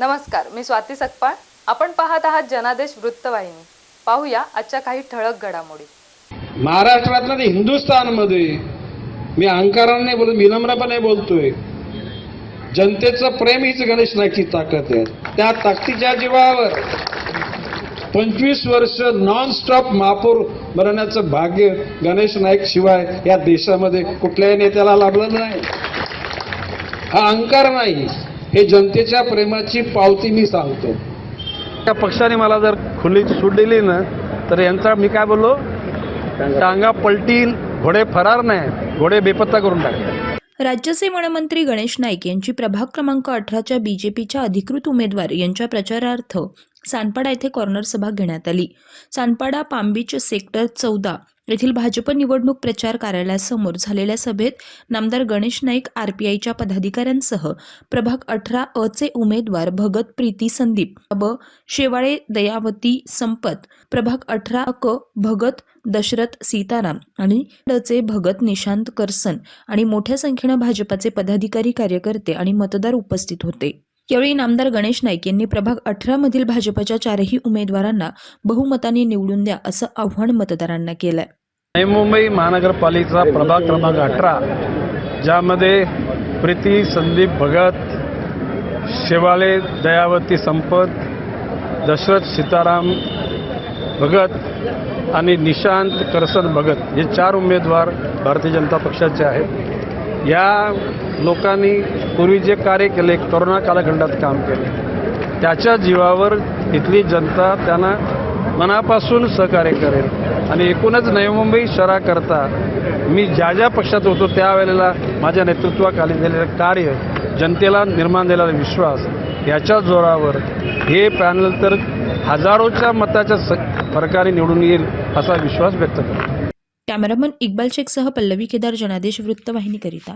नमस्कार, मी स्वाती सकपाळ. आपण पाहत आहात जनादेश वृत्तवाहिनी. पाहूया आजच्या काही ठळक घडामोडी. महाराष्ट्रातल्या हिंदुस्थानमध्ये मी अहंकाराने बोलतो, विनम्रपणे बोलतोय. जनतेचं प्रेम हीच गणेश नाईकची ताकद आहे. त्या ताकदीच्या जीवावर 25 वर्ष नॉन स्टॉप महापौर बनण्याचं भाग्य गणेश नाईक शिवाय या देशामध्ये कुठल्याही नेत्याला लाभलं नाही. हा अहंकार नाही, हे जनतेच्या प्रेमाची पावती मी सांगतो. त्या पक्षाने मला जर खुली सूट दिली ना तर यांचा मी काय बोललो, टांगा पलटील, घोडे फरार नाही, घोडे बेपत्ता करून टाकले. राज्याचे वनमंत्री गणेश नाईक यांची प्रभाग क्रमांक 18च्या बीजेपीच्या अधिकृत उमेदवार यांच्या प्रचारार्थ सानपाडा येथे कॉर्नर सभा घेण्यात आली. सानपाडा पामबीच सेक्टर 14 येथील भाजप निवडणूक प्रचार कार्यालयासमोर झालेल्या सभेत नामदार गणेश नाईक, आरपीआयच्या पदाधिकाऱ्यांसह प्रभाग 18 अ चे उमेदवार भगत प्रीती संदीप, ब शेवाळे दयावती संपत, प्रभाग 18 क भगत दशरथ सीताराम आणि ड चे भगत निशांत करसन आणि मोठ्या संख्येने भाजपाचे पदाधिकारी, कार्यकर्ते आणि मतदार उपस्थित होते. यावेळी नामदार गणेश नाईक यांनी प्रभाग 18 मधील भाजपच्या 4ही उमेदवारांना बहुमताने निवडून द्या असं आव्हान मतदारांना केलंय. नवी मुंबई महानगरपालिकेचा प्रभाग क्रमांक 18 ज्यामध्ये प्रीती संदीप भगत, शेवाळे दयावती संपत, दशरथ सीताराम भगत आणि निशांत करसन भगत हे 4 उमेदवार भारतीय जनता पक्षाचे आहेत. या लोकांनी पूर्वी जे कार्य केले, कोरोना कालखंडात काम केले, त्याच्या जीवावर इथली जनता त्यांना मनापासून सहकार्य करेल. आणि एकूणच नवी मुंबई शहराकरता मी ज्या पक्षात होतो त्यावेळेला माझ्या नेतृत्वाखाली झालेलं कार्य, जनतेला निर्माण झालेला विश्वास, याच्या जोरावर हे पॅनल तर हजारोच्या मताच्या फरकाने निवडून येईल असा विश्वास व्यक्त करतो. कॅमेरामन इक्बाल शेखसह पल्लवी केदार, जनादेश वृत्तवाहिनीकरिता.